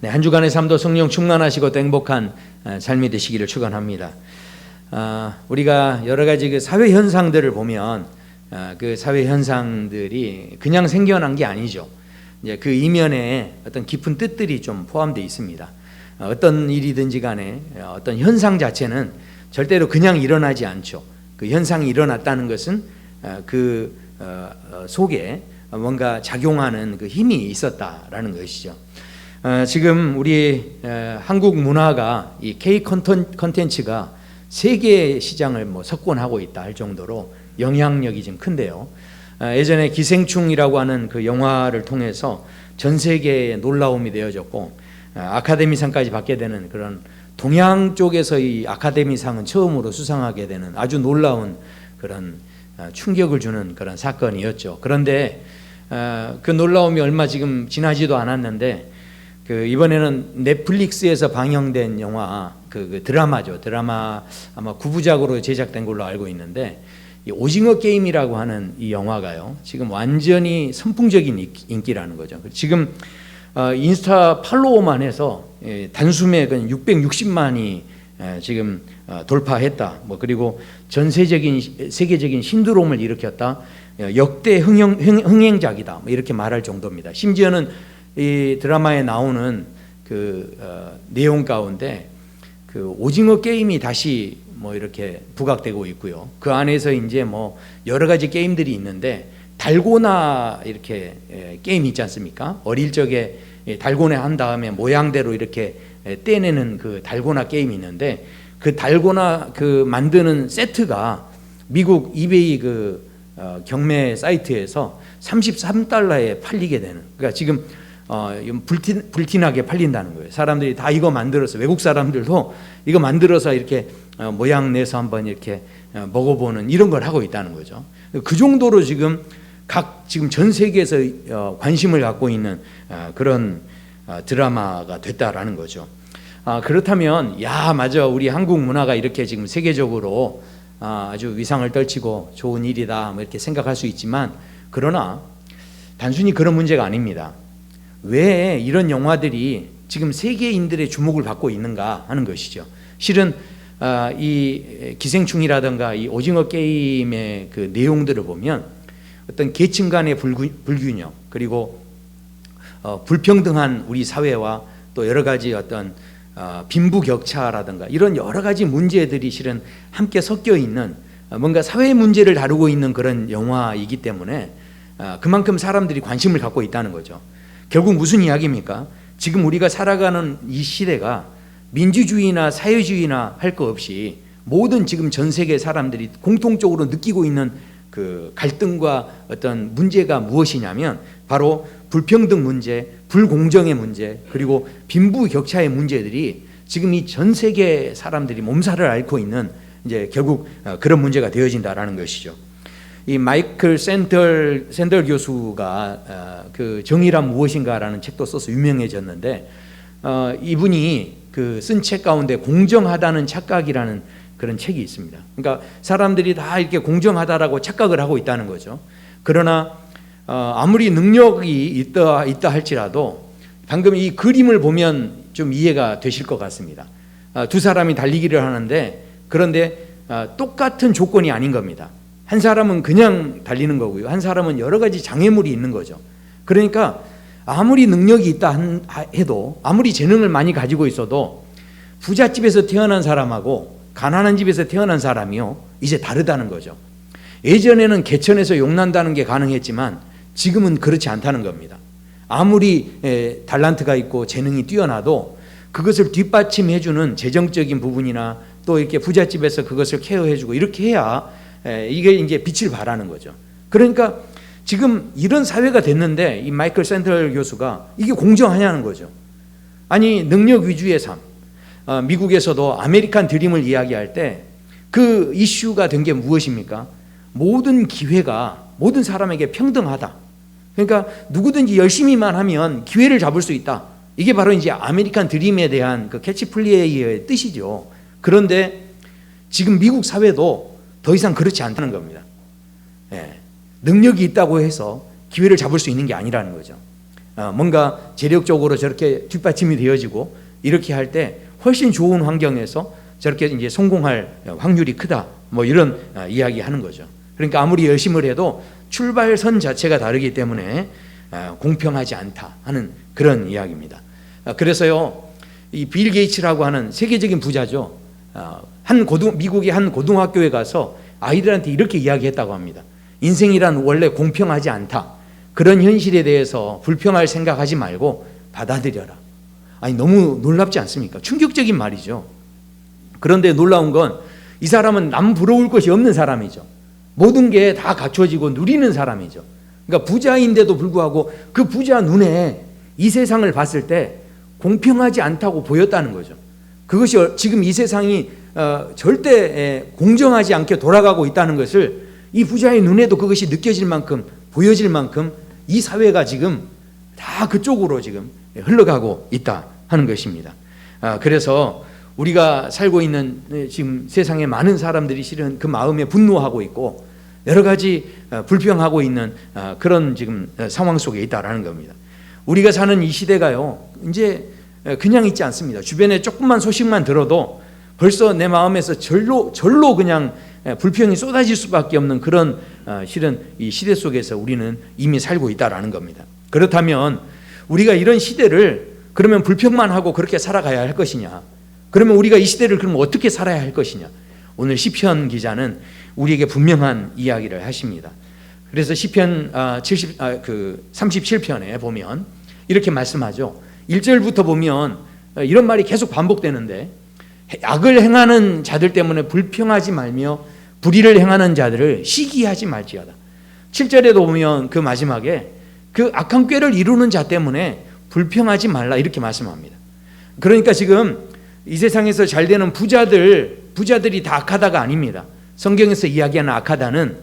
네, 한 주간의 삶도 성령 충만하시고 또 행복한 삶이 되시기를 축원합니다. 우리가 여러 가지 그 사회 현상들을 보면 그 사회 현상들이 그냥 생겨난 게 아니죠. 이제 그 이면에 어떤 깊은 뜻들이 좀 포함되어 있습니다. 어떤 일이든지 간에 어떤 현상 자체는 절대로 그냥 일어나지 않죠. 그 현상이 일어났다는 것은 그 속에 뭔가 작용하는 그 힘이 있었다라는 것이죠. 지금 우리 한국 문화가 이 K 콘텐츠가 세계 시장을 석권하고 있다 할 정도로 영향력이 좀 큰데요. 예전에 기생충이라고 하는 그 영화를 통해서 전 세계에 놀라움이 되어졌고 아카데미상까지 받게 되는 그런 동양 쪽에서 이 아카데미상은 처음으로 수상하게 되는 아주 놀라운 그런 충격을 주는 그런 사건이었죠. 그런데 그 놀라움이 얼마 지금 지나지도 않았는데 그 이번에는 넷플릭스에서 방영된 영화 그 드라마죠. 드라마 아마 9부작으로 제작된 걸로 알고 있는데 이 오징어 게임이라고 하는 이 영화가요. 지금 완전히 선풍적인 인기라는 거죠. 지금 인스타 팔로워만 해서 단숨에 660만이 지금 돌파했다. 그리고 전 세계적인 신드롬을 일으켰다. 역대 흥행작이다. 이렇게 말할 정도입니다. 심지어는 이 드라마에 나오는 그 내용 가운데 그 오징어 게임이 다시 이렇게 부각되고 있고요. 그 안에서 이제 여러 가지 게임들이 있는데 달고나 이렇게 게임 있지 않습니까? 어릴 적에 달고나 한 다음에 모양대로 이렇게 떼내는 그 달고나 게임이 있는데 그 달고나 그 만드는 세트가 미국 이베이 그 경매 사이트에서 $33에 팔리게 되는. 그러니까 지금 불티나게 팔린다는 거예요. 사람들이 다 이거 만들어서 외국 사람들도 이거 만들어서 이렇게 모양 내서 한번 이렇게 먹어보는 이런 걸 하고 있다는 거죠. 그 정도로 지금 지금 전 세계에서 관심을 갖고 있는 그런 드라마가 됐다라는 거죠. 그렇다면 맞아, 우리 한국 문화가 이렇게 지금 세계적으로 아주 위상을 떨치고 좋은 일이다 이렇게 생각할 수 있지만, 그러나 단순히 그런 문제가 아닙니다. 왜 이런 영화들이 지금 세계인들의 주목을 받고 있는가 하는 것이죠. 실은 이 기생충이라든가 이 오징어 게임의 그 내용들을 보면 어떤 계층 간의 불균형, 그리고 불평등한 우리 사회와 또 여러 가지 어떤 빈부격차라든가 이런 여러 가지 문제들이 실은 함께 섞여 있는 뭔가 사회 문제를 다루고 있는 그런 영화이기 때문에 그만큼 사람들이 관심을 갖고 있다는 거죠. 결국 무슨 이야기입니까? 지금 우리가 살아가는 이 시대가 민주주의나 사회주의나 할 거 없이 모든 지금 전 세계 사람들이 공통적으로 느끼고 있는 그 갈등과 어떤 문제가 무엇이냐면 바로 불평등 문제, 불공정의 문제, 그리고 빈부격차의 문제들이 지금 이 전 세계 사람들이 몸살을 앓고 있는 이제 결국 그런 문제가 되어진다라는 것이죠. 이 마이클 샌델 교수가 그 정의란 무엇인가라는 책도 써서 유명해졌는데 이분이 그 쓴 책 가운데 공정하다는 착각이라는 그런 책이 있습니다. 그러니까 사람들이 다 이렇게 공정하다라고 착각을 하고 있다는 거죠. 그러나 아무리 능력이 있다 할지라도 방금 이 그림을 보면 좀 이해가 되실 것 같습니다. 두 사람이 달리기를 하는데 그런데 똑같은 조건이 아닌 겁니다. 한 사람은 그냥 달리는 거고요. 한 사람은 여러 가지 장애물이 있는 거죠. 그러니까 아무리 능력이 있다 해도, 아무리 재능을 많이 가지고 있어도 부잣집에서 태어난 사람하고 가난한 집에서 태어난 사람이요, 이제 다르다는 거죠. 예전에는 개천에서 용난다는 게 가능했지만 지금은 그렇지 않다는 겁니다. 아무리 달란트가 있고 재능이 뛰어나도 그것을 뒷받침해주는 재정적인 부분이나 또 이렇게 부잣집에서 그것을 케어해주고 이렇게 해야 이게 이제 빛을 발하는 거죠. 그러니까 지금 이런 사회가 됐는데 이 마이클 샌델 교수가 이게 공정하냐는 거죠. 아니, 능력 위주의 삶. 미국에서도 아메리칸 드림을 이야기할 때 그 이슈가 된 게 무엇입니까? 모든 기회가 모든 사람에게 평등하다. 그러니까 누구든지 열심히만 하면 기회를 잡을 수 있다. 이게 바로 이제 아메리칸 드림에 대한 그 캐치플레이의 뜻이죠. 그런데 지금 미국 사회도 더 이상 그렇지 않다는 겁니다. 능력이 있다고 해서 기회를 잡을 수 있는 게 아니라는 거죠. 뭔가 재력적으로 저렇게 뒷받침이 되어지고 이렇게 할 때 훨씬 좋은 환경에서 저렇게 이제 성공할 확률이 크다. 뭐 이런 이야기하는 거죠. 그러니까 아무리 열심을 해도 출발선 자체가 다르기 때문에 공평하지 않다 하는 그런 이야기입니다. 그래서요, 이 빌 게이츠라고 하는 세계적인 부자죠. 미국의 한 고등학교에 가서 아이들한테 이렇게 이야기했다고 합니다. 인생이란 원래 공평하지 않다. 그런 현실에 대해서 불평할 생각하지 말고 받아들여라. 아니, 너무 놀랍지 않습니까? 충격적인 말이죠. 그런데 놀라운 건 이 사람은 남 부러울 것이 없는 사람이죠. 모든 게 다 갖춰지고 누리는 사람이죠. 그러니까 부자인데도 불구하고 그 부자 눈에 이 세상을 봤을 때 공평하지 않다고 보였다는 거죠. 그것이 지금 이 세상이 절대 공정하지 않게 돌아가고 있다는 것을 이 부자의 눈에도 그것이 느껴질 만큼, 보여질 만큼 이 사회가 지금 다 그쪽으로 지금 흘러가고 있다 하는 것입니다. 그래서 우리가 살고 있는 지금 세상에 많은 사람들이 실은 그 마음에 분노하고 있고 여러 가지 불평하고 있는 그런 지금 상황 속에 있다라는 겁니다. 우리가 사는 이 시대가요, 이제 그냥 있지 않습니다. 주변에 조금만 소식만 들어도 벌써 내 마음에서 절로 그냥 불평이 쏟아질 수밖에 없는 그런 실은 이 시대 속에서 우리는 이미 살고 있다라는 겁니다. 그렇다면 우리가 이런 시대를 그러면 불평만 하고 그렇게 살아가야 할 것이냐? 그러면 우리가 이 시대를 그럼 어떻게 살아야 할 것이냐? 오늘 시편 기자는 우리에게 분명한 이야기를 하십니다. 그래서 시편 37편에 보면 이렇게 말씀하죠. 1절부터 보면 이런 말이 계속 반복되는데, 악을 행하는 자들 때문에 불평하지 말며 불의를 행하는 자들을 시기하지 말지어다. 7절에도 보면 그 마지막에 그 악한 꾀를 이루는 자 때문에 불평하지 말라 이렇게 말씀합니다. 그러니까 지금 이 세상에서 잘 되는 부자들이 다 악하다가 아닙니다. 성경에서 이야기하는 악하다는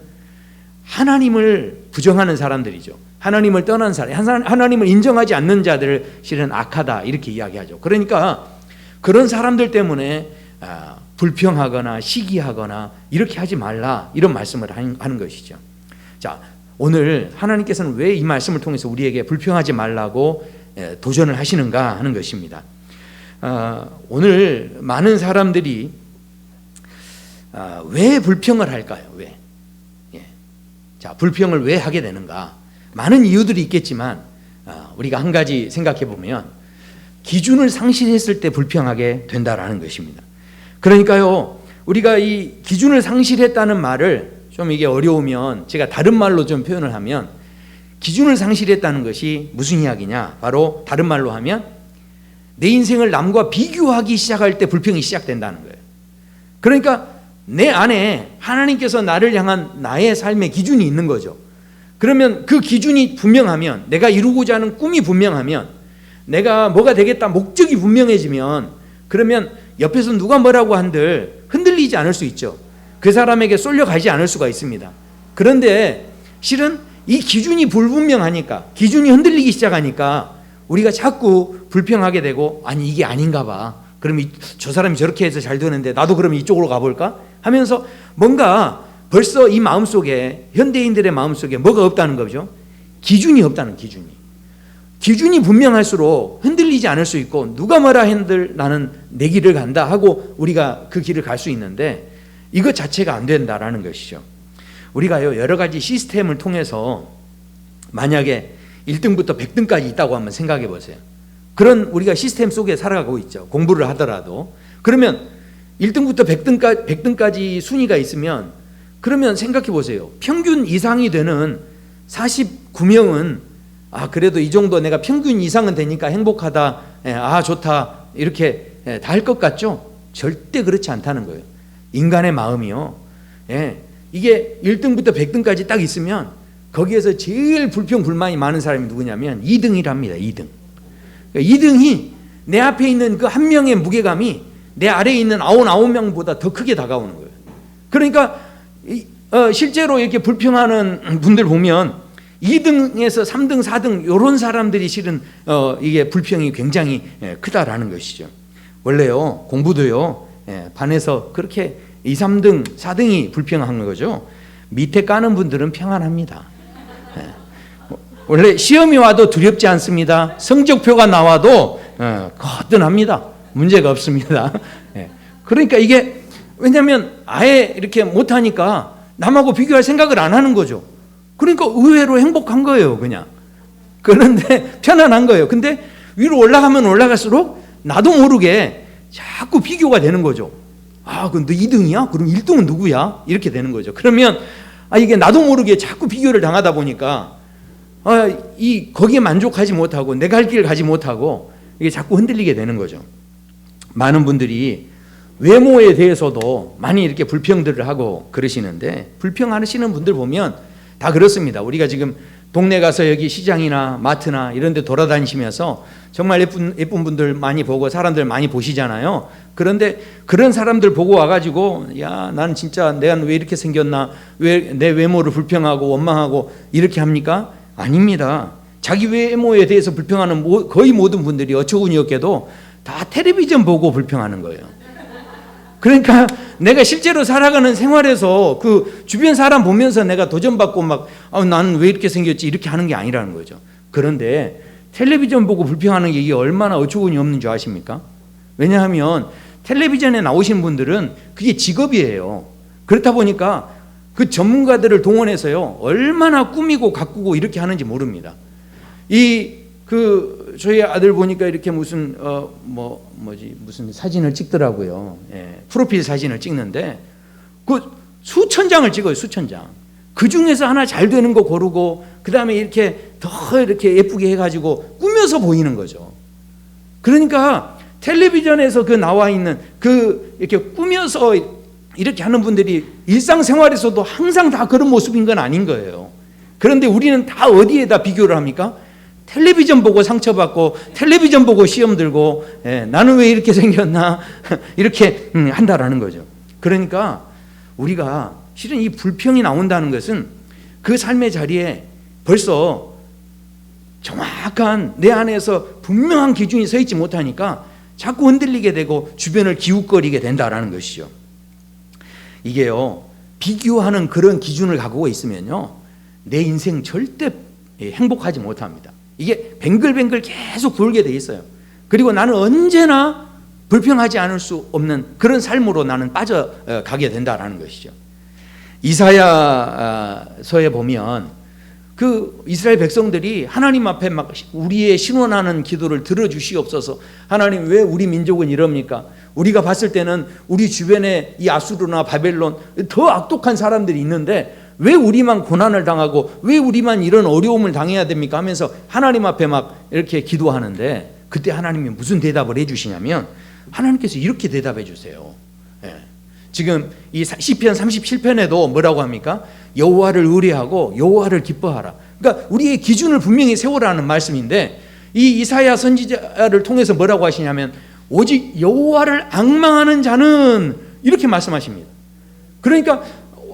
하나님을 부정하는 사람들이죠. 하나님을 떠난 사람, 하나님을 인정하지 않는 자들을 실은 악하다 이렇게 이야기하죠. 그러니까 그런 사람들 때문에 불평하거나 시기하거나 이렇게 하지 말라 이런 말씀을 하는 것이죠. 자, 오늘 하나님께서는 왜 이 말씀을 통해서 우리에게 불평하지 말라고 도전을 하시는가 하는 것입니다. 오늘 많은 사람들이 왜 불평을 할까요? 왜? 자, 불평을 왜 하게 되는가? 많은 이유들이 있겠지만 우리가 한 가지 생각해 보면 기준을 상실했을 때 불평하게 된다라는 것입니다. 그러니까요, 우리가 이 기준을 상실했다는 말을 좀 이게 어려우면 제가 다른 말로 좀 표현을 하면, 기준을 상실했다는 것이 무슨 이야기냐? 바로 다른 말로 하면 내 인생을 남과 비교하기 시작할 때 불평이 시작된다는 거예요. 그러니까 내 안에 하나님께서 나를 향한 나의 삶의 기준이 있는 거죠. 그러면 그 기준이 분명하면, 내가 이루고자 하는 꿈이 분명하면, 내가 뭐가 되겠다 목적이 분명해지면, 그러면 옆에서 누가 뭐라고 한들 흔들리지 않을 수 있죠. 그 사람에게 쏠려가지 않을 수가 있습니다. 그런데 실은 이 기준이 불분명하니까, 기준이 흔들리기 시작하니까 우리가 자꾸 불평하게 되고, 아니 이게 아닌가 봐, 그럼 저 사람이 저렇게 해서 잘 되는데 나도 그럼 이쪽으로 가볼까 하면서 뭔가 벌써 이 마음속에, 현대인들의 마음속에 뭐가 없다는 거죠? 기준이 없다는, 기준이 분명할수록 흔들리지 않을 수 있고, 누가 뭐라 한들 나는 내 길을 간다 하고 우리가 그 길을 갈 수 있는데, 이것 자체가 안 된다라는 것이죠. 우리가요, 여러 가지 시스템을 통해서 만약에 1등부터 100등까지 있다고 한번 생각해 보세요. 그런 우리가 시스템 속에 살아가고 있죠. 공부를 하더라도. 그러면 1등부터 100등까지 순위가 있으면, 그러면 생각해 보세요. 평균 이상이 되는 49명은 그래도 이 정도 내가 평균 이상은 되니까 행복하다, 좋다 이렇게 다 할 것 같죠? 절대 그렇지 않다는 거예요. 인간의 마음이요, 이게 1등부터 100등까지 딱 있으면 거기에서 제일 불평 불만이 많은 사람이 누구냐면 2등이랍니다. 2등. 2등이 내 앞에 있는 그 한 명의 무게감이 내 아래에 있는 99명보다 더 크게 다가오는 거예요. 그러니까 실제로 이렇게 불평하는 분들 보면 2등에서 3등, 4등 이런 사람들이 실은 이게 불평이 굉장히 크다라는 것이죠. 원래요, 공부도요, 반에서 그렇게 2, 3등, 4등이 불평한 거죠. 밑에 까는 분들은 평안합니다. 원래 시험이 와도 두렵지 않습니다. 성적표가 나와도 거뜬합니다. 문제가 없습니다. 그러니까 이게 왜냐하면 아예 이렇게 못하니까 남하고 비교할 생각을 안 하는 거죠. 그러니까 의외로 행복한 거예요, 그냥. 그런데 편안한 거예요. 근데 위로 올라가면 올라갈수록 나도 모르게 자꾸 비교가 되는 거죠. 아, 그럼 너 2등이야? 그럼 1등은 누구야? 이렇게 되는 거죠. 그러면 이게 나도 모르게 자꾸 비교를 당하다 보니까 거기에 만족하지 못하고 내가 할 길을 가지 못하고 이게 자꾸 흔들리게 되는 거죠. 많은 분들이 외모에 대해서도 많이 이렇게 불평들을 하고 그러시는데, 불평하시는 분들 보면 다 그렇습니다. 우리가 지금 동네 가서 여기 시장이나 마트나 이런 데 돌아다니시면서 정말 예쁜 분들 많이 보고 사람들 많이 보시잖아요. 그런데 그런 사람들 보고 와가지고 야, 나는 진짜 내가 왜 이렇게 생겼나, 왜 내 외모를 불평하고 원망하고 이렇게 합니까? 아닙니다. 자기 외모에 대해서 불평하는 거의 모든 분들이 어처구니 없게도 다 텔레비전 보고 불평하는 거예요. 그러니까 내가 실제로 살아가는 생활에서 그 주변 사람 보면서 내가 도전받고 막 나는 왜 이렇게 생겼지 이렇게 하는 게 아니라는 거죠. 그런데 텔레비전 보고 불평하는 게 이게 얼마나 어처구니 없는 줄 아십니까? 왜냐하면 텔레비전에 나오신 분들은 그게 직업이에요. 그렇다 보니까 그 전문가들을 동원해서요 얼마나 꾸미고 가꾸고 이렇게 하는지 모릅니다. 저희 아들 보니까 이렇게 무슨 무슨 사진을 찍더라고요. 프로필 사진을 찍는데 그 수천 장을 찍어요. 수천 장. 그 중에서 하나 잘 되는 거 고르고 그 다음에 이렇게 더 이렇게 예쁘게 해가지고 꾸며서 보이는 거죠. 그러니까 텔레비전에서 그 나와 있는 이렇게 꾸며서 이렇게 하는 분들이 일상생활에서도 항상 다 그런 모습인 건 아닌 거예요. 그런데 우리는 다 어디에다 비교를 합니까? 텔레비전 보고 상처받고 텔레비전 보고 시험 들고 나는 왜 이렇게 생겼나 이렇게 한다라는 거죠. 그러니까 우리가 실은 이 불평이 나온다는 것은 그 삶의 자리에 벌써 정확한 내 안에서 분명한 기준이 서 있지 못하니까 자꾸 흔들리게 되고 주변을 기웃거리게 된다라는 것이죠. 이게요 비교하는 그런 기준을 갖고 있으면요 내 인생 절대 행복하지 못합니다. 이게 뱅글뱅글 계속 돌게 돼 있어요. 그리고 나는 언제나 불평하지 않을 수 없는 그런 삶으로 나는 빠져가게 된다라는 것이죠. 이사야서에 보면 그 이스라엘 백성들이 하나님 앞에 막 우리의 신원하는 기도를 들어주시옵소서. 하나님 왜 우리 민족은 이럽니까? 우리가 봤을 때는 우리 주변에 이 아수르나 바벨론 더 악독한 사람들이 있는데 왜 우리만 고난을 당하고 왜 우리만 이런 어려움을 당해야 됩니까? 하면서 하나님 앞에 막 이렇게 기도하는데 그때 하나님이 무슨 대답을 해주시냐면 하나님께서 이렇게 대답해 주세요. 지금 이 시편 37편에도 뭐라고 합니까? 여호와를 의뢰하고 여호와를 기뻐하라. 그러니까 우리의 기준을 분명히 세우라는 말씀인데 이 이사야 선지자를 통해서 뭐라고 하시냐면 오직 여호와를 앙망하는 자는 이렇게 말씀하십니다. 그러니까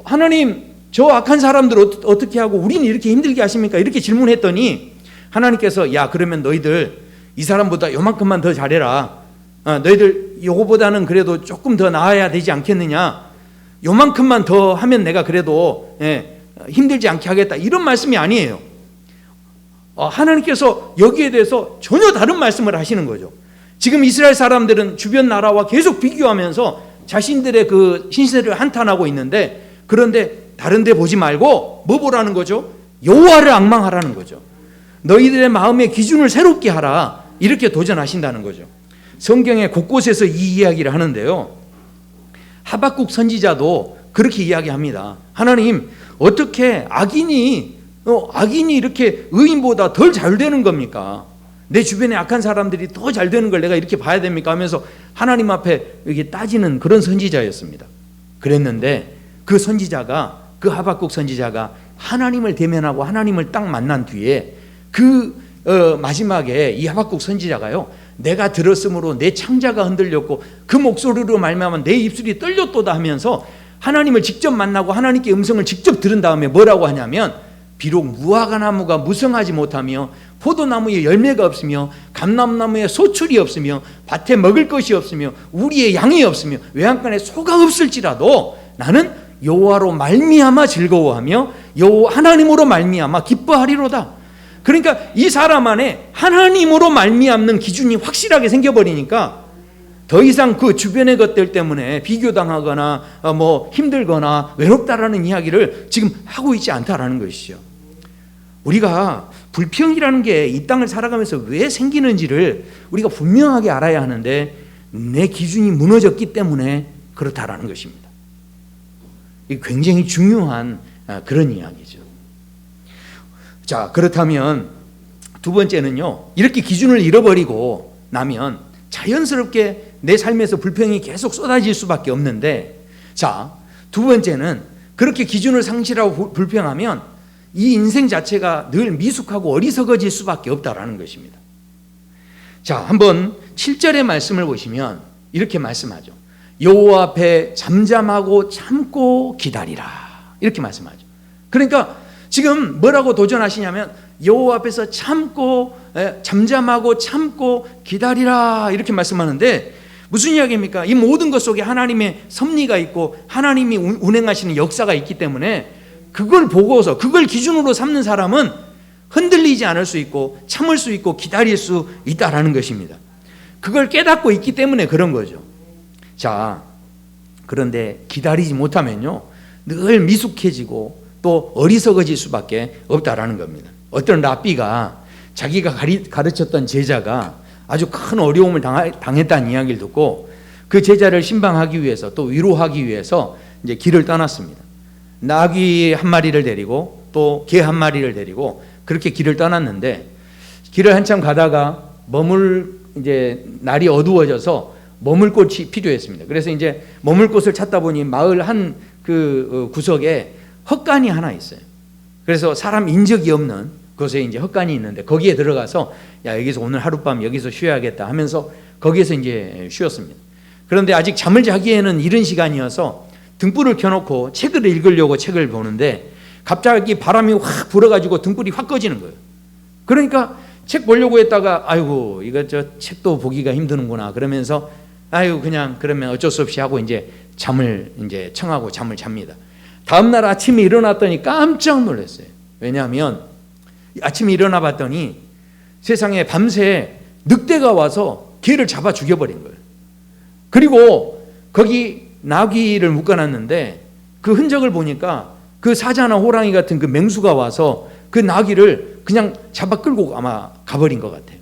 하나님 저 악한 사람들 어떻게 하고 우리는 이렇게 힘들게 하십니까? 이렇게 질문했더니 하나님께서 야 그러면 너희들 이 사람보다 요만큼만 더 잘해라. 너희들 요거보다는 그래도 조금 더 나아야 되지 않겠느냐. 요만큼만 더 하면 내가 그래도 힘들지 않게 하겠다. 이런 말씀이 아니에요. 하나님께서 여기에 대해서 전혀 다른 말씀을 하시는 거죠. 지금 이스라엘 사람들은 주변 나라와 계속 비교하면서 자신들의 그 신세를 한탄하고 있는데 그런데 다른 데 보지 말고 뭐 보라는 거죠? 여호와를 앙망하라는 거죠. 너희들의 마음의 기준을 새롭게 하라. 이렇게 도전하신다는 거죠. 성경의 곳곳에서 이 이야기를 하는데요. 하박국 선지자도 그렇게 이야기합니다. 하나님 어떻게 악인이 이렇게 의인보다 덜 잘 되는 겁니까? 내 주변에 악한 사람들이 더 잘 되는 걸 내가 이렇게 봐야 됩니까? 하면서 하나님 앞에 이렇게 따지는 그런 선지자였습니다. 그랬는데 그 하박국 선지자가 하나님을 대면하고 하나님을 딱 만난 뒤에 마지막에 이 하박국 선지자가요 내가 들었으므로 내 창자가 흔들렸고 그 목소리로 말미암아 내 입술이 떨렸도다 하면서 하나님을 직접 만나고 하나님께 음성을 직접 들은 다음에 뭐라고 하냐면 비록 무화과나무가 무성하지 못하며 포도나무에 열매가 없으며 감람나무에 소출이 없으며 밭에 먹을 것이 없으며 우리의 양이 없으며 외양간에 소가 없을지라도 나는 여호와로 말미암아 즐거워하며 하나님으로 말미암아 기뻐하리로다. 그러니까 이 사람 안에 하나님으로 말미암는 기준이 확실하게 생겨버리니까 더 이상 그 주변의 것들 때문에 비교당하거나 뭐 힘들거나 외롭다라는 이야기를 지금 하고 있지 않다라는 것이죠. 우리가 불평이라는 게 이 땅을 살아가면서 왜 생기는지를 우리가 분명하게 알아야 하는데 내 기준이 무너졌기 때문에 그렇다라는 것입니다. 이게 굉장히 중요한 그런 이야기죠. 자, 그렇다면 두 번째는요, 이렇게 기준을 잃어버리고 나면 자연스럽게 내 삶에서 불평이 계속 쏟아질 수밖에 없는데, 자, 두 번째는 그렇게 기준을 상실하고 불평하면 이 인생 자체가 늘 미숙하고 어리석어질 수밖에 없다라는 것입니다. 자, 한번 7절의 말씀을 보시면 이렇게 말씀하죠. 여호와 앞에 잠잠하고 참고 기다리라, 이렇게 말씀하죠. 그러니까 지금 뭐라고 도전하시냐면 여호와 앞에서 참고 잠잠하고 참고 기다리라, 이렇게 말씀하는데 무슨 이야기입니까? 이 모든 것 속에 하나님의 섭리가 있고 하나님이 운행하시는 역사가 있기 때문에 그걸 보고서 그걸 기준으로 삼는 사람은 흔들리지 않을 수 있고 참을 수 있고 기다릴 수 있다라는 것입니다. 그걸 깨닫고 있기 때문에 그런 거죠. 자, 그런데 기다리지 못하면요, 늘 미숙해지고 또 어리석어질 수밖에 없다라는 겁니다. 어떤 랍비가 자기가 가르쳤던 제자가 아주 큰 어려움을 당했다는 이야기를 듣고 그 제자를 신방하기 위해서 또 위로하기 위해서 이제 길을 떠났습니다. 나귀 한 마리를 데리고 또 개 한 마리를 데리고 그렇게 길을 떠났는데 길을 한참 가다가 이제 날이 어두워져서 머물 곳이 필요했습니다. 그래서 이제 머물 곳을 찾다 보니 마을 한 그 구석에 헛간이 하나 있어요. 그래서 사람 인적이 없는 곳에 이제 헛간이 있는데 거기에 들어가서 야, 여기서 오늘 하룻밤 여기서 쉬어야겠다 하면서 거기에서 이제 쉬었습니다. 그런데 아직 잠을 자기에는 이른 시간이어서 등불을 켜놓고 책을 읽으려고 책을 보는데 갑자기 바람이 확 불어가지고 등불이 확 꺼지는 거예요. 그러니까 책 보려고 했다가 아이고 이거 저 책도 보기가 힘드는구나 그러면서 아이고 그냥 그러면 어쩔 수 없이 하고 이제 잠을 이제 청하고 잠을 잡니다. 다음날 아침에 일어났더니 깜짝 놀랐어요. 왜냐하면 아침에 일어나 봤더니 세상에 밤새 늑대가 와서 개를 잡아 죽여버린 거예요. 그리고 거기 나귀를 묶어놨는데 그 흔적을 보니까 그 사자나 호랑이 같은 그 맹수가 와서 그 나귀를 그냥 잡아 끌고 아마 가버린 것 같아요.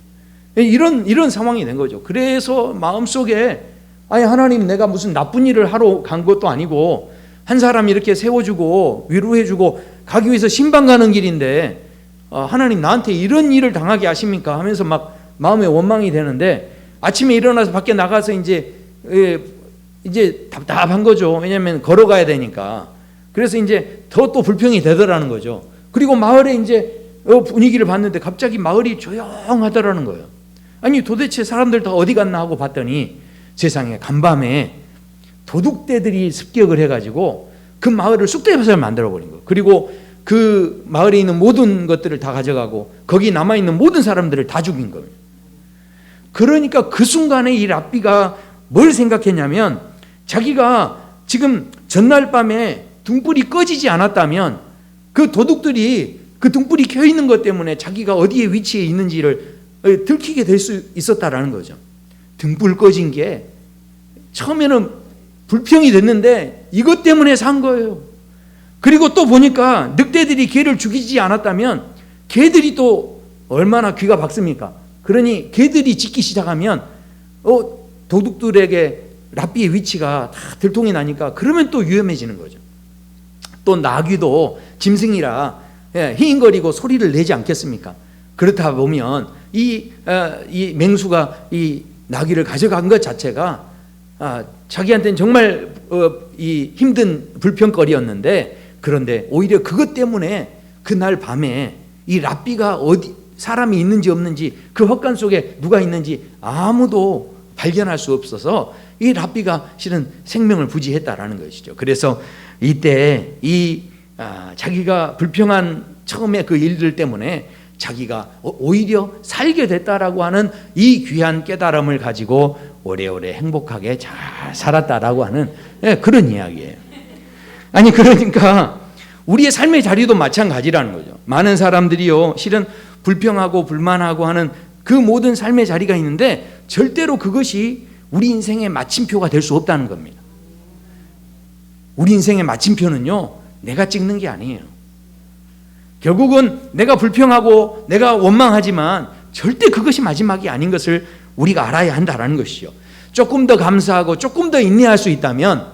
이런 상황이 된 거죠. 그래서 마음속에 아니 하나님, 내가 무슨 나쁜 일을 하러 간 것도 아니고 한 사람 이렇게 세워주고 위로해주고 가기 위해서 신방 가는 길인데 하나님 나한테 이런 일을 당하게 하십니까 하면서 막 마음에 원망이 되는데 아침에 일어나서 밖에 나가서 이제 답답한 거죠. 왜냐하면 걸어가야 되니까. 그래서 이제 더 또 불평이 되더라는 거죠. 그리고 마을에 이제 분위기를 봤는데 갑자기 마을이 조용하더라는 거예요. 아니 도대체 사람들 다 어디 갔나 하고 봤더니 세상에 간밤에 도둑떼들이 습격을 해가지고 그 마을을 쑥대밭을 만들어버린 거예요. 그리고 그 마을에 있는 모든 것들을 다 가져가고 거기 남아있는 모든 사람들을 다 죽인 거예요. 그러니까 그 순간에 이 랍비가 뭘 생각했냐면 자기가 지금 전날 밤에 등불이 꺼지지 않았다면 그 도둑들이 그 등불이 켜 있는 것 때문에 자기가 어디에 위치해 있는지를 들키게 될 수 있었다라는 거죠. 등불 꺼진 게 처음에는 불평이 됐는데 이것 때문에 산 거예요. 그리고 또 보니까 늑대들이 개를 죽이지 않았다면 개들이 또 얼마나 귀가 박습니까? 그러니 개들이 짖기 시작하면 도둑들에게 랍비의 위치가 다 들통이 나니까 그러면 또 위험해지는 거죠. 또 나귀도 짐승이라 히잉거리고 소리를 내지 않겠습니까? 그렇다 보면 이 맹수가 이 나귀를 가져간 것 자체가 자기한테는 정말 이 힘든 불평거리였는데 그런데 오히려 그것 때문에 그날 밤에 이 랍비가 어디 사람이 있는지 없는지 그 헛간 속에 누가 있는지 아무도 발견할 수 없어서 이 랍비가 실은 생명을 부지했다라는 것이죠. 그래서 이때 자기가 불평한 처음에 그 일들 때문에 자기가 오히려 살게 됐다라고 하는 이 귀한 깨달음을 가지고 오래오래 행복하게 잘 살았다라고 하는 그런 이야기예요. 아니 그러니까 우리의 삶의 자리도 마찬가지라는 거죠. 많은 사람들이요, 실은 불평하고 불만하고 하는 그 모든 삶의 자리가 있는데 절대로 그것이 우리 인생의 마침표가 될 수 없다는 겁니다. 우리 인생의 마침표는요, 내가 찍는 게 아니에요. 결국은 내가 불평하고 내가 원망하지만 절대 그것이 마지막이 아닌 것을 우리가 알아야 한다는 것이죠. 조금 더 감사하고 조금 더 인내할 수 있다면,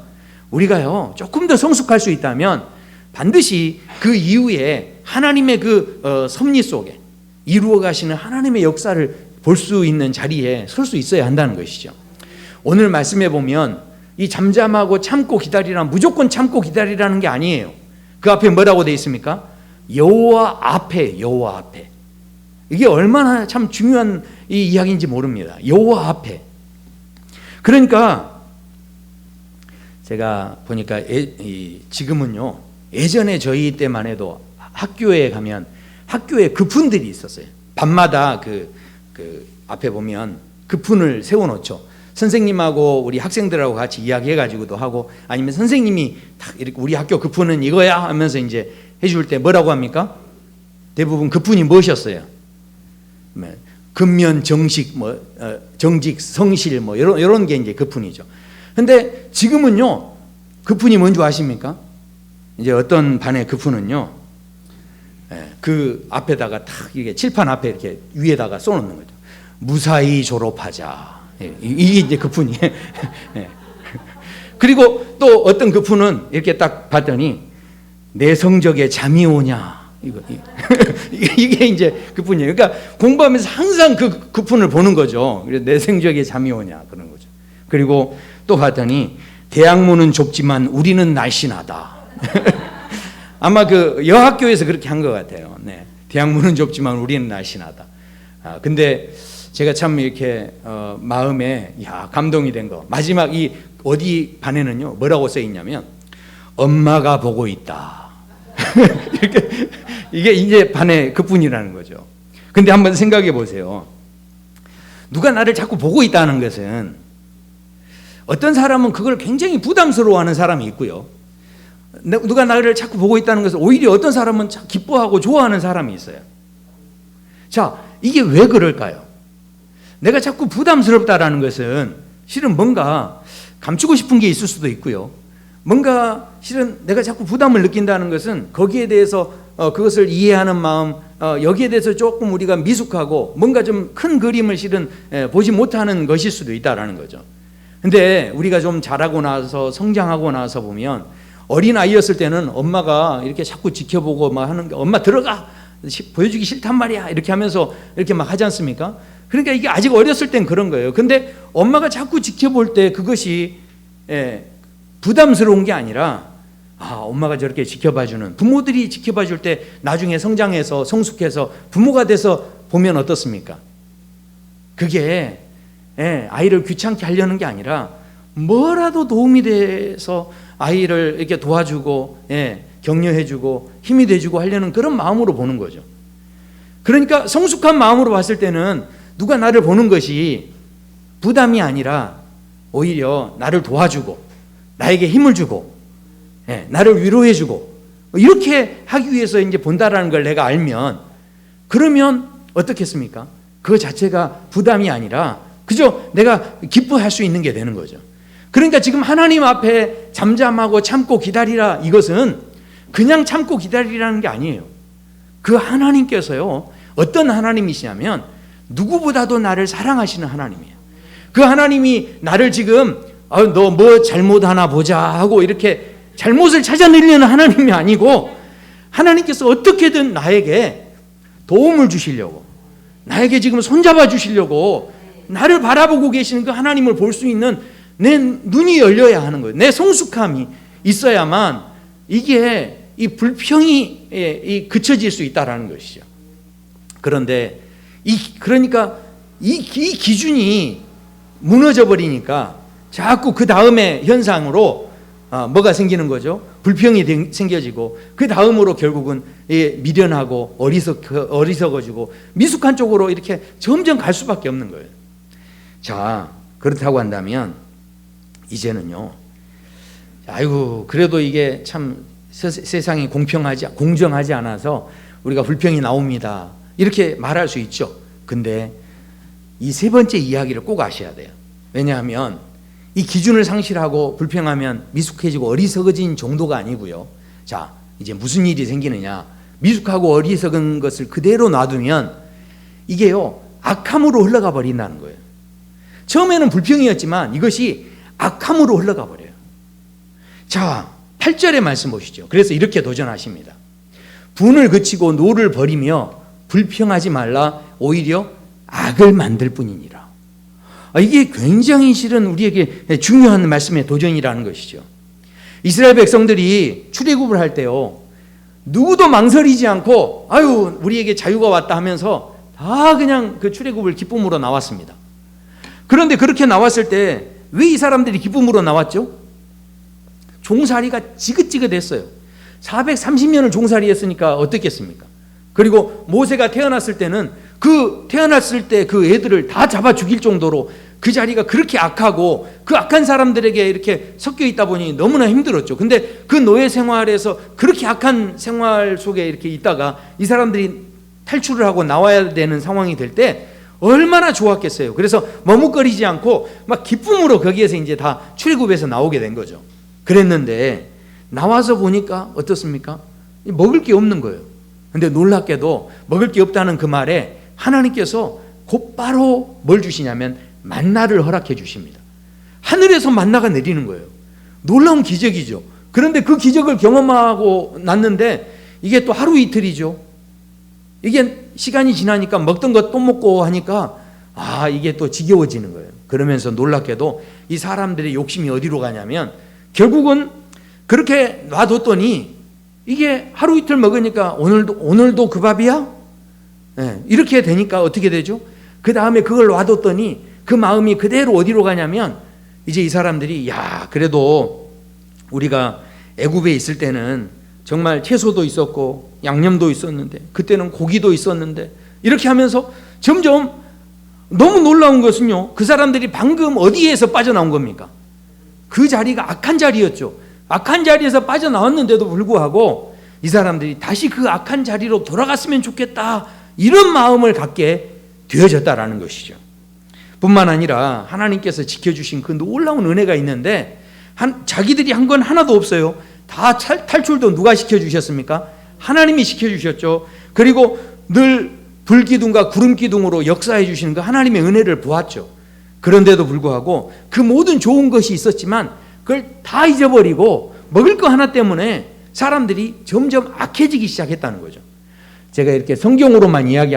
우리가요 조금 더 성숙할 수 있다면 반드시 그 이후에 하나님의 그 섭리 속에 이루어 가시는 하나님의 역사를 볼 수 있는 자리에 설 수 있어야 한다는 것이죠. 오늘 말씀해 보면 이 잠잠하고 참고 기다리라는, 무조건 참고 기다리라는 게 아니에요. 그 앞에 뭐라고 되어 있습니까? 여호와 앞에, 여호와 앞에. 이게 얼마나 참 중요한 이 이야기인지 모릅니다. 여호와 앞에. 그러니까 제가 보니까 지금은요, 예전에 저희 때만 해도 학교에 가면 학교에 그분들이 있었어요. 밤마다 그 앞에 보면 그분을 세워놓죠. 선생님하고 우리 학생들하고 같이 이야기해가지고도 하고, 아니면 선생님이 딱 이렇게 우리 학교 그분은 이거야 하면서 이제 해줄 때 뭐라고 합니까? 대부분 그분이 무엇이었어요? 근면, 정식, 정직, 성실, 이런 게 이제 그분이죠. 근데 지금은요, 그분이 뭔지 아십니까? 이제 어떤 반의 그분은요, 그 앞에다가 탁 이게 칠판 앞에 이렇게 위에다가 써놓는 거죠. 무사히 졸업하자. 이게 이제 그분이에요. 그리고 또 어떤 그분은 이렇게 딱 봤더니 내 성적에 잠이 오냐. 이게 이제 그분이에요. 그러니까 공부하면서 항상 그분을 보는 거죠. 그래서 내 성적에 잠이 오냐 그런 거죠. 그리고 또 봤더니 대학문은 좁지만 우리는 날씬하다. 아마 그 여학교에서 그렇게 한 것 같아요. 네. 대학문은 좁지만 우리는 날씬하다. 근데 제가 참 이렇게 마음에 감동이 된 거, 마지막 이 어디 반에는요 뭐라고 써 있냐면 엄마가 보고 있다. 이게 이제 반의 그뿐이라는 거죠. 근데 한번 생각해 보세요. 누가 나를 자꾸 보고 있다는 것은, 어떤 사람은 그걸 굉장히 부담스러워하는 사람이 있고요, 누가 나를 자꾸 보고 있다는 것을 오히려 어떤 사람은 기뻐하고 좋아하는 사람이 있어요. 자, 이게 왜 그럴까요? 내가 자꾸 부담스럽다라는 것은 실은 뭔가 감추고 싶은 게 있을 수도 있고요, 뭔가 실은 내가 자꾸 부담을 느낀다는 것은 거기에 대해서 그것을 이해하는 마음, 여기에 대해서 조금 우리가 미숙하고 뭔가 좀 큰 그림을 실은 보지 못하는 것일 수도 있다라는 거죠. 근데 우리가 좀 자라고 나서 성장하고 나서 보면, 어린 아이였을 때는 엄마가 이렇게 자꾸 지켜보고 막 하는 게, 엄마 들어가, 보여주기 싫단 말이야, 이렇게 하면서 이렇게 막 하지 않습니까? 그러니까 이게 아직 어렸을 땐 그런 거예요. 근데 엄마가 자꾸 지켜볼 때 그것이 부담스러운 게 아니라, 엄마가 저렇게 지켜봐주는, 부모들이 지켜봐줄 때 나중에 성장해서 성숙해서 부모가 돼서 보면 어떻습니까? 그게 아이를 귀찮게 하려는 게 아니라 뭐라도 도움이 돼서 아이를 이렇게 도와주고 격려해주고 힘이 돼주고 하려는 그런 마음으로 보는 거죠. 그러니까 성숙한 마음으로 봤을 때는 누가 나를 보는 것이 부담이 아니라 오히려 나를 도와주고 나에게 힘을 주고 나를 위로해주고 이렇게 하기 위해서 이제 본다라는 걸 내가 알면, 그러면 어떻겠습니까? 그 자체가 부담이 아니라 그저 내가 기뻐할 수 있는 게 되는 거죠. 그러니까 지금 하나님 앞에 잠잠하고 참고 기다리라, 이것은 그냥 참고 기다리라는 게 아니에요. 그 하나님께서요, 어떤 하나님이시냐면 누구보다도 나를 사랑하시는 하나님이에요. 그 하나님이 나를 지금 너 뭐 잘못하나 보자 하고 이렇게 잘못을 찾아내려는 하나님이 아니고, 하나님께서 어떻게든 나에게 도움을 주시려고, 나에게 지금 손잡아 주시려고 나를 바라보고 계시는 그 하나님을 볼 수 있는 내 눈이 열려야 하는 거예요. 내 성숙함이 있어야만 이게 이 불평이 그쳐질 수 있다라는 것이죠. 그런데 그러니까 이 기준이 무너져 버리니까 자꾸 그 다음에 현상으로 뭐가 생기는 거죠? 불평이 생겨지고, 그 다음으로 결국은 미련하고 어리석어지고 미숙한 쪽으로 이렇게 점점 갈 수밖에 없는 거예요. 자, 그렇다고 한다면 이제는요, 아이고 그래도 이게 참 세상이 공정하지 않아서 우리가 불평이 나옵니다. 이렇게 말할 수 있죠. 근데 이 세 번째 이야기를 꼭 아셔야 돼요. 왜냐하면 이 기준을 상실하고 불평하면 미숙해지고 어리석어진 정도가 아니고요. 자, 이제 무슨 일이 생기느냐. 미숙하고 어리석은 것을 그대로 놔두면 이게요, 악함으로 흘러가 버린다는 거예요. 처음에는 불평이었지만 이것이 악함으로 흘러가 버려요. 자, 8절의 말씀 보시죠. 그래서 이렇게 도전하십니다. 분을 그치고 노를 버리며 불평하지 말라. 오히려 악을 만들 뿐이니라. 이게 굉장히 실은 우리에게 중요한 말씀의 도전이라는 것이죠. 이스라엘 백성들이 출애굽을 할 때요, 누구도 망설이지 않고 아유 우리에게 자유가 왔다 하면서 다 그냥 그 출애굽을 기쁨으로 나왔습니다. 그런데 그렇게 나왔을 때 왜 이 사람들이 기쁨으로 나왔죠? 종살이가 지긋지긋했어요. 430년을 종살이했으니까 어떻겠습니까? 그리고 모세가 태어났을 때는 태어났을 때 그 애들을 다 잡아 죽일 정도로 그 자리가 그렇게 악하고 그 악한 사람들에게 이렇게 섞여 있다 보니 너무나 힘들었죠. 근데 그 노예 생활에서 그렇게 악한 생활 속에 이렇게 있다가 이 사람들이 탈출을 하고 나와야 되는 상황이 될 때 얼마나 좋았겠어요. 그래서 머뭇거리지 않고 막 기쁨으로 거기에서 이제 다 출애굽해서 나오게 된 거죠. 그랬는데 나와서 보니까 어떻습니까? 먹을 게 없는 거예요. 근데 놀랍게도 먹을 게 없다는 그 말에 하나님께서 곧바로 뭘 주시냐면 만나를 허락해 주십니다. 하늘에서 만나가 내리는 거예요. 놀라운 기적이죠. 그런데 그 기적을 경험하고 났는데 이게 또 하루 이틀이죠. 이게 시간이 지나니까 먹던 것 또 먹고 하니까 이게 또 지겨워지는 거예요. 그러면서 놀랍게도 이 사람들의 욕심이 어디로 가냐면 결국은 그렇게 놔뒀더니 이게 하루 이틀 먹으니까 오늘도 그 밥이야? 네, 이렇게 되니까 어떻게 되죠? 그 다음에 그걸 놔뒀더니 그 마음이 그대로 어디로 가냐면 이제 이 사람들이 그래도 우리가 애굽에 있을 때는 정말 채소도 있었고 양념도 있었는데 그때는 고기도 있었는데 이렇게 하면서 점점 너무 놀라운 것은요, 그 사람들이 방금 어디에서 빠져나온 겁니까? 그 자리가 악한 자리였죠. 악한 자리에서 빠져나왔는데도 불구하고 이 사람들이 다시 그 악한 자리로 돌아갔으면 좋겠다, 이런 마음을 갖게 되어졌다라는 것이죠. 뿐만 아니라 하나님께서 지켜주신 그 놀라운 은혜가 있는데 자기들이 한 건 하나도 없어요. 다 탈출도 누가 시켜주셨습니까? 하나님이 시켜주셨죠. 그리고 늘 불기둥과 구름기둥으로 역사해 주시는 그 하나님의 은혜를 보았죠. 그런데도 불구하고 그 모든 좋은 것이 있었지만 그걸 다 잊어버리고 먹을 거 하나 때문에 사람들이 점점 악해지기 시작했다는 거죠. 제가 이렇게 성경으로만 이야기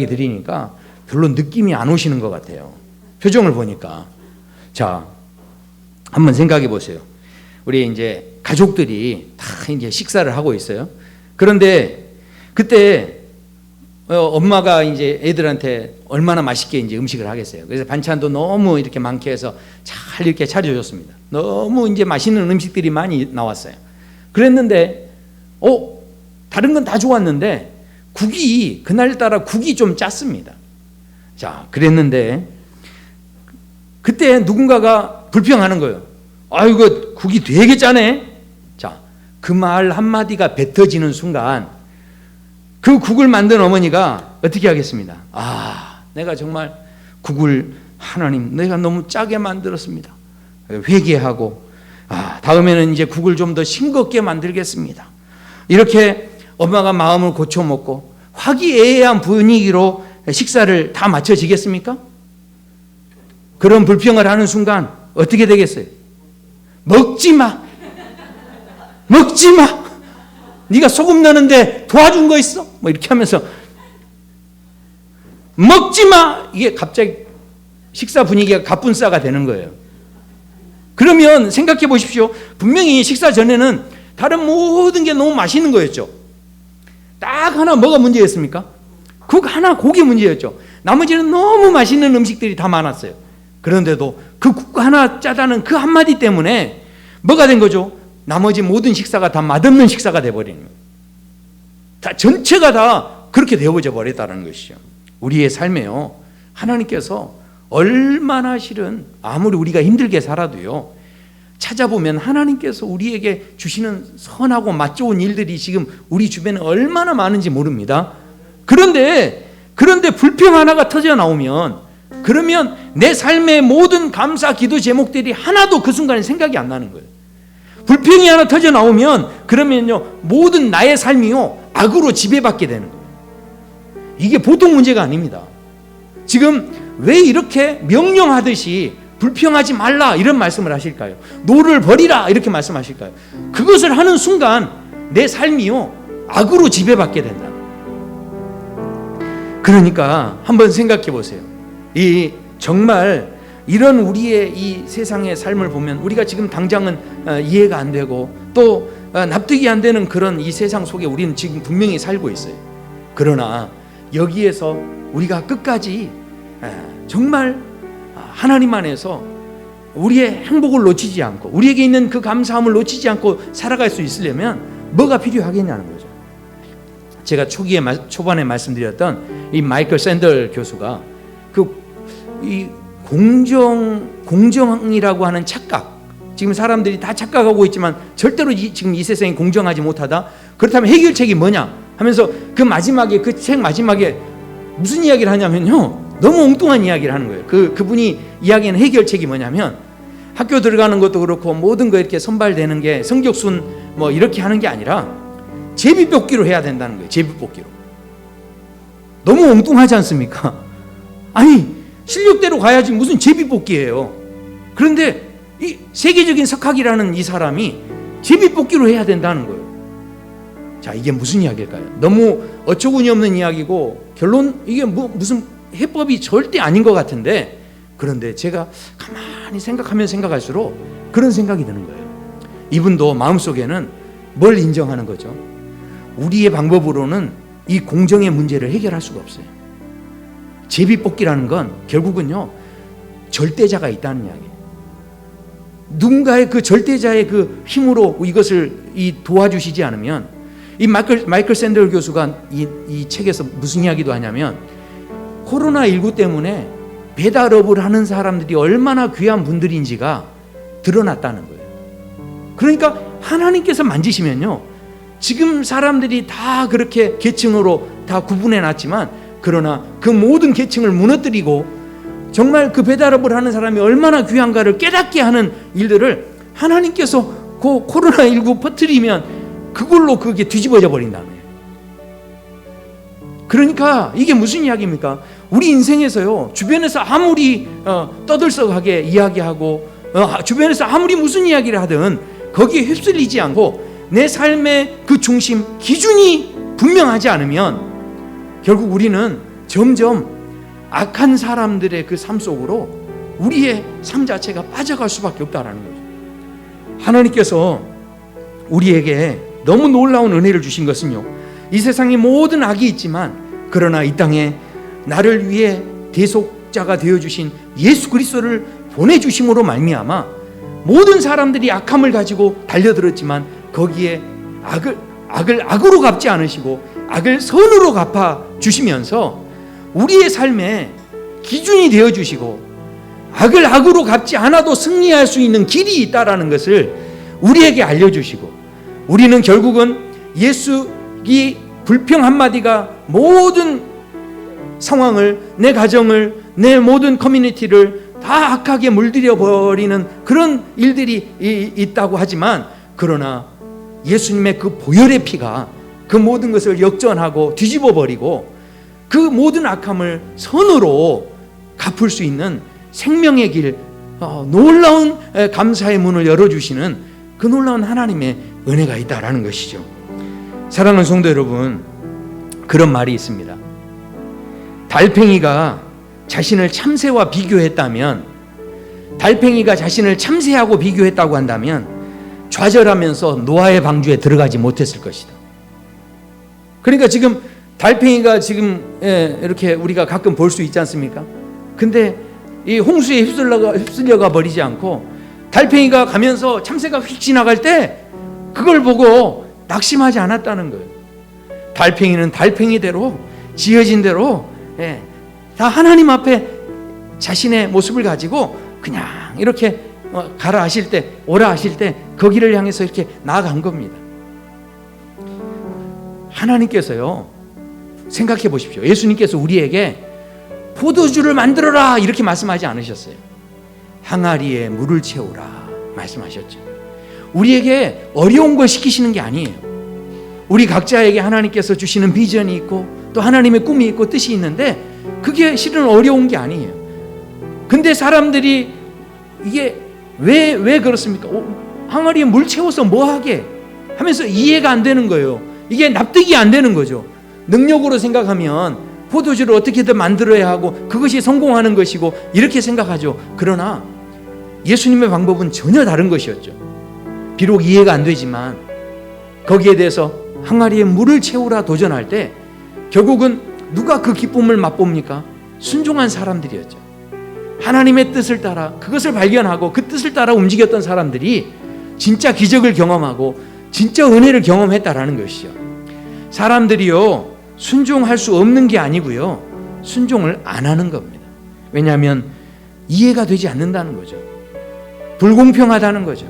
드리니까 별로 느낌이 안 오시는 것 같아요. 표정을 보니까. 자, 한번 생각해 보세요. 우리 이제 가족들이 다 이제 식사를 하고 있어요. 그런데 그때 엄마가 이제 애들한테 얼마나 맛있게 이제 음식을 하겠어요. 그래서 반찬도 너무 이렇게 많게 해서 잘 이렇게 차려줬습니다. 너무 이제 맛있는 음식들이 많이 나왔어요. 그랬는데, 다른 건 다 좋았는데, 그날따라 국이 좀 짰습니다. 자, 그랬는데, 그때 누군가가 불평하는 거예요. 이거 국이 되게 짜네? 자, 그 말 한마디가 뱉어지는 순간, 그 국을 만든 어머니가 어떻게 하겠습니다? 내가 정말 하나님, 내가 너무 짜게 만들었습니다. 회개하고, 다음에는 이제 국을 좀 더 싱겁게 만들겠습니다. 이렇게 엄마가 마음을 고쳐먹고 화기애애한 분위기로 식사를 다 마쳐지겠습니까? 그런 불평을 하는 순간 어떻게 되겠어요? 먹지 마! 먹지 마! 네가 소금 넣는데 도와준 거 있어? 이렇게 하면서 먹지 마! 이게 갑자기 식사 분위기가 갑분싸가 되는 거예요. 그러면 생각해 보십시오. 분명히 식사 전에는 다른 모든 게 너무 맛있는 거였죠. 딱 하나 뭐가 문제였습니까? 국 하나, 고기 문제였죠. 나머지는 너무 맛있는 음식들이 다 많았어요. 그런데도 그 국 하나 짜다는 그 한마디 때문에 뭐가 된 거죠? 나머지 모든 식사가 다 맛없는 식사가 돼버리는 거예요. 전체가 다 그렇게 되어져 버렸다는 것이죠. 우리의 삶에요, 하나님께서 얼마나 실은 아무리 우리가 힘들게 살아도요, 찾아보면 하나님께서 우리에게 주시는 선하고 맛 좋은 일들이 지금 우리 주변에 얼마나 많은지 모릅니다. 그런데 불평 하나가 터져 나오면, 그러면 내 삶의 모든 감사 기도 제목들이 하나도 그 순간에 생각이 안 나는 거예요. 불평이 하나 터져 나오면 그러면요, 모든 나의 삶이요 악으로 지배받게 되는 거예요. 이게 보통 문제가 아닙니다. 지금 왜 이렇게 명령하듯이 불평하지 말라 이런 말씀을 하실까요? 노를 버리라 이렇게 말씀하실까요? 그것을 하는 순간 내 삶이요 악으로 지배받게 된다. 그러니까 한번 생각해 보세요. 이 정말 이런 우리의 이 세상의 삶을 보면 우리가 지금 당장은 이해가 안 되고 또 납득이 안 되는 그런 이 세상 속에 우리는 지금 분명히 살고 있어요. 그러나 여기에서 우리가 끝까지 정말 하나님 안에서 우리의 행복을 놓치지 않고 우리에게 있는 그 감사함을 놓치지 않고 살아갈 수 있으려면 뭐가 필요하겠냐는 거죠. 제가 초반에 말씀드렸던 이 마이클 샌들 교수가 이 공정이라고 하는 착각, 지금 사람들이 다 착각하고 있지만 절대로 지금 이 세상이 공정하지 못하다. 그렇다면 해결책이 뭐냐 하면서 그 책 마지막에 무슨 이야기를 하냐면요, 너무 엉뚱한 이야기를 하는 거예요. 그분이 이야기하는 해결책이 뭐냐면, 학교 들어가는 것도 그렇고 모든 거 이렇게 선발되는 게 성적순 뭐 이렇게 하는 게 아니라 제비뽑기로 해야 된다는 거예요. 제비뽑기로. 너무 엉뚱하지 않습니까? 아니 실력대로 가야지 무슨 제비뽑기예요. 그런데 이 세계적인 석학이라는 이 사람이 제비뽑기로 해야 된다는 거예요. 자, 이게 무슨 이야기일까요? 너무 어처구니 없는 이야기고 결론 이게 무슨 해법이 절대 아닌 것 같은데, 그런데 제가 가만히 생각하면 생각할수록 그런 생각이 드는 거예요. 이분도 마음속에는 뭘 인정하는 거죠? 우리의 방법으로는 이 공정의 문제를 해결할 수가 없어요. 제비뽑기라는 건 결국은요 절대자가 있다는 이야기예요. 누군가의 그 절대자의 그 힘으로 이것을 도와주시지 않으면, 이 마이클 샌들 교수가 이 책에서 무슨 이야기도 하냐면, 코로나19 때문에 배달업을 하는 사람들이 얼마나 귀한 분들인지가 드러났다는 거예요. 그러니까 하나님께서 만지시면요, 지금 사람들이 다 그렇게 계층으로 다 구분해 놨지만, 그러나 그 모든 계층을 무너뜨리고 정말 그 배달업을 하는 사람이 얼마나 귀한가를 깨닫게 하는 일들을 하나님께서 그 코로나19 퍼뜨리면 그걸로 그게 뒤집어져 버린다는 거예요. 그러니까 이게 무슨 이야기입니까? 우리 인생에서요, 주변에서 아무리 떠들썩하게 이야기하고 주변에서 아무리 무슨 이야기를 하든 거기에 휩쓸리지 않고 내 삶의 그 중심 기준이 분명하지 않으면 결국 우리는 점점 악한 사람들의 그 삶 속으로 우리의 삶 자체가 빠져갈 수밖에 없다라는 거죠. 하나님께서 우리에게 너무 놀라운 은혜를 주신 것은요, 이 세상에 모든 악이 있지만 그러나 이 땅에 나를 위해 대속자가 되어주신 예수 그리스도를 보내주심으로 말미암아 모든 사람들이 악함을 가지고 달려들었지만 거기에 악을 악으로 갚지 않으시고 악을 선으로 갚아주시면서 우리의 삶에 기준이 되어주시고 악을 악으로 갚지 않아도 승리할 수 있는 길이 있다라는 것을 우리에게 알려주시고, 우리는 결국은 예수의 불평 한마디가 모든 상황을, 내 가정을, 내 모든 커뮤니티를 다 악하게 물들여 버리는 그런 일들이 있다고 하지만, 그러나 예수님의 그 보혈의 피가 그 모든 것을 역전하고 뒤집어 버리고 그 모든 악함을 선으로 갚을 수 있는 생명의 길, 놀라운 감사의 문을 열어주시는 그 놀라운 하나님의 은혜가 있다라는 것이죠. 사랑하는 성도 여러분, 그런 말이 있습니다. 달팽이가 자신을 참새와 비교했다면, 달팽이가 자신을 참새하고 비교했다고 한다면 좌절하면서 노아의 방주에 들어가지 못했을 것이다. 그러니까 지금 달팽이가 지금 이렇게 우리가 가끔 볼 수 있지 않습니까? 근데 이 홍수에 휩쓸려가 버리지 않고 달팽이가 가면서 참새가 휙 지나갈 때 그걸 보고 낙심하지 않았다는 거예요. 달팽이는 달팽이대로 지어진 대로 다 하나님 앞에 자신의 모습을 가지고 그냥 이렇게 가라 하실 때, 오라 하실 때 거기를 향해서 이렇게 나아간 겁니다. 하나님께서요, 생각해 보십시오. 예수님께서 우리에게 포도주를 만들어라 이렇게 말씀하지 않으셨어요. 항아리에 물을 채우라 말씀하셨죠. 우리에게 어려운 걸 시키시는 게 아니에요. 우리 각자에게 하나님께서 주시는 비전이 있고 또 하나님의 꿈이 있고 뜻이 있는데 그게 실은 어려운 게 아니에요. 근데 사람들이 이게 왜 그렇습니까? 항아리에 물 채워서 뭐 하게 하면서 이해가 안 되는 거예요. 이게 납득이 안 되는 거죠. 능력으로 생각하면 포도주를 어떻게든 만들어야 하고 그것이 성공하는 것이고 이렇게 생각하죠. 그러나 예수님의 방법은 전혀 다른 것이었죠. 비록 이해가 안 되지만 거기에 대해서 항아리에 물을 채우라 도전할 때 결국은 누가 그 기쁨을 맛봅니까? 순종한 사람들이었죠. 하나님의 뜻을 따라 그것을 발견하고 그 뜻을 따라 움직였던 사람들이 진짜 기적을 경험하고 진짜 은혜를 경험했다라는 것이죠. 사람들이요, 순종할 수 없는 게 아니고요, 순종을 안 하는 겁니다. 왜냐하면 이해가 되지 않는다는 거죠. 불공평하다는 거죠.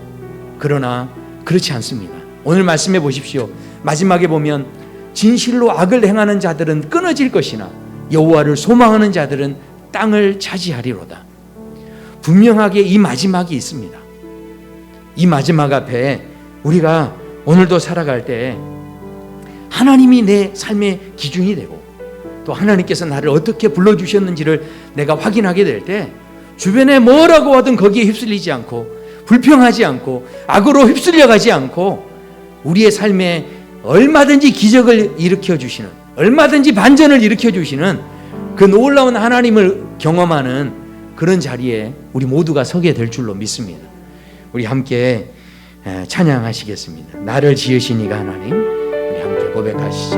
그러나 그렇지 않습니다. 오늘 말씀해 보십시오. 마지막에 보면 진실로 악을 행하는 자들은 끊어질 것이나 여호와를 소망하는 자들은 땅을 차지하리로다. 분명하게 이 마지막이 있습니다. 이 마지막 앞에 우리가 오늘도 살아갈 때 하나님이 내 삶의 기준이 되고 또 하나님께서 나를 어떻게 불러주셨는지를 내가 확인하게 될 때 주변에 뭐라고 하든 거기에 휩쓸리지 않고 불평하지 않고 악으로 휩쓸려가지 않고 우리의 삶에 얼마든지 기적을 일으켜주시는, 얼마든지 반전을 일으켜주시는 그 놀라운 하나님을 경험하는 그런 자리에 우리 모두가 서게 될 줄로 믿습니다. 우리 함께 찬양하시겠습니다. 나를 지으신 이가 하나님, 우리 함께 고백하시죠.